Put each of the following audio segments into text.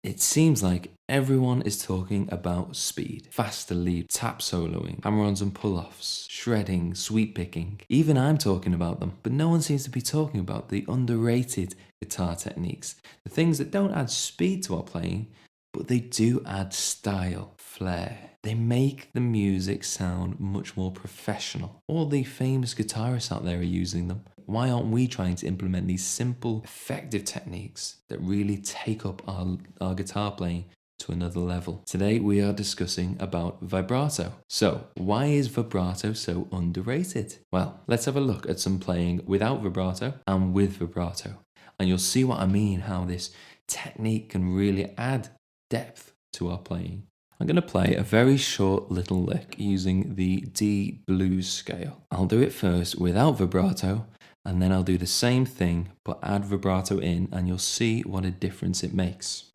It seems like everyone is talking about speed, faster lead, tap soloing, hammer-ons and pull-offs, shredding, sweep picking. Even I'm talking about them, but no one seems to be talking about the underrated guitar techniques, the things that don't add speed to our playing, but they do add style, flair. They make the music sound much more professional. All the famous guitarists out there are using them. Why aren't we trying to implement these simple, effective techniques that really take up our guitar playing to another level? Today we are discussing about vibrato. So why is vibrato so underrated? Well, let's have a look at some playing without vibrato and with vibrato. And you'll see what I mean, how this technique can really add depth to our playing. I'm going to play a very short little lick using the D blues scale. I'll do it first without vibrato, and then I'll do the same thing but add vibrato in, and you'll see what a difference it makes.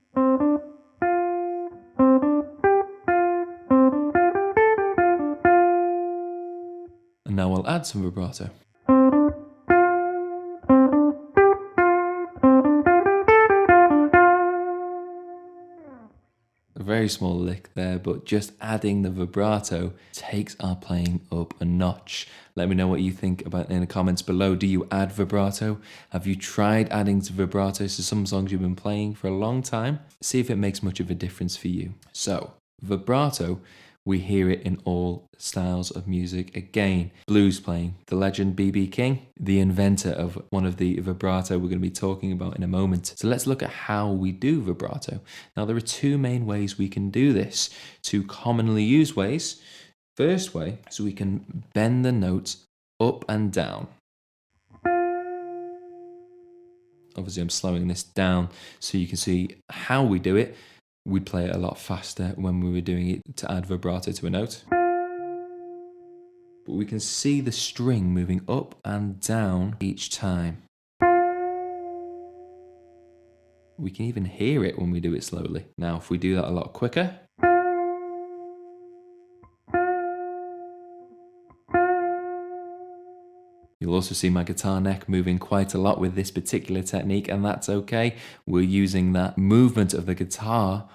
And now I'll add some vibrato. A very small lick there, but just adding the vibrato takes our playing up a notch. Let me know what you think about in the comments below. Do you add vibrato? Have you tried adding to vibrato to some songs you've been playing for a long time? See if it makes much of a difference for you. So, vibrato, we hear it in all styles of music. Again, blues playing, the legend B.B. King, the inventor of one of the vibrato we're going to be talking about in a moment. So let's look at how we do vibrato. Now, there are two main ways we can do this, two commonly used ways. First way, so we can bend the notes up and down. Obviously, I'm slowing this down so you can see how we do it. We'd play it a lot faster when we were doing it to add vibrato to a note. But we can see the string moving up and down each time. We can even hear it when we do it slowly. Now, if we do that a lot quicker, you'll also see my guitar neck moving quite a lot with this particular technique, and that's okay. We're using that movement of the guitar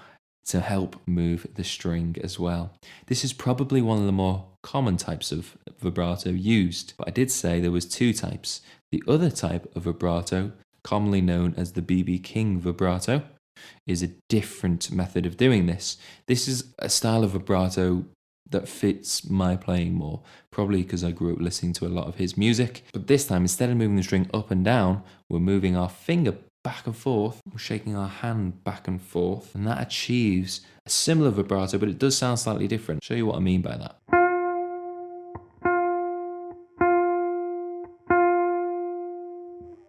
to help move the string as well. This is probably one of the more common types of vibrato used, but I did say there was two types. The other type of vibrato, commonly known as the B.B. King vibrato, is a different method of doing this. This is a style of vibrato that fits my playing more, probably because I grew up listening to a lot of his music. But this time, instead of moving the string up and down, we're moving our finger back and forth, we're shaking our hand back and forth, and that achieves a similar vibrato, but it does sound slightly different. I'll show you what I mean by that.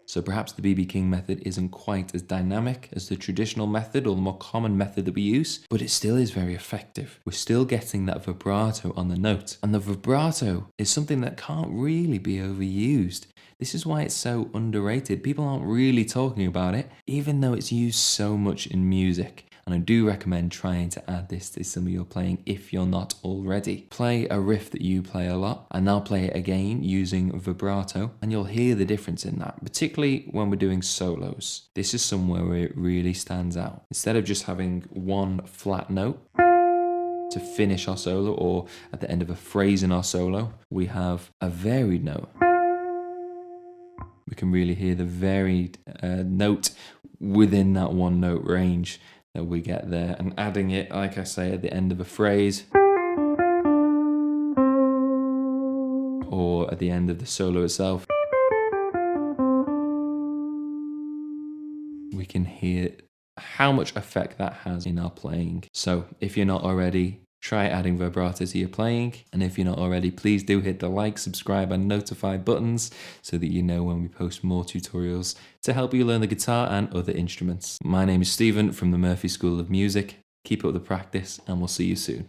So perhaps the B.B. King method isn't quite as dynamic as the traditional method or the more common method that we use, but it still is very effective. We're still getting that vibrato on the note. And the vibrato is something that can't really be overused. This is why it's so underrated. People aren't really talking about it, even though it's used so much in music. And I do recommend trying to add this to some of your playing if you're not already. Play a riff that you play a lot, and now play it again using vibrato, and you'll hear the difference in that, particularly when we're doing solos. This is somewhere where it really stands out. Instead of just having one flat note to finish our solo, or at the end of a phrase in our solo, we have a varied note. We can really hear the varied note within that one note range that we get there, and adding it, like I say, at the end of a phrase or at the end of the solo itself, we can hear how much effect that has in our playing. So if you're not already, try adding vibrato to your playing, and if you're not already, please do hit the like, subscribe and notify buttons so that you know when we post more tutorials to help you learn the guitar and other instruments. My name is Stephen from the Murphy School of Music. Keep up the practice and we'll see you soon.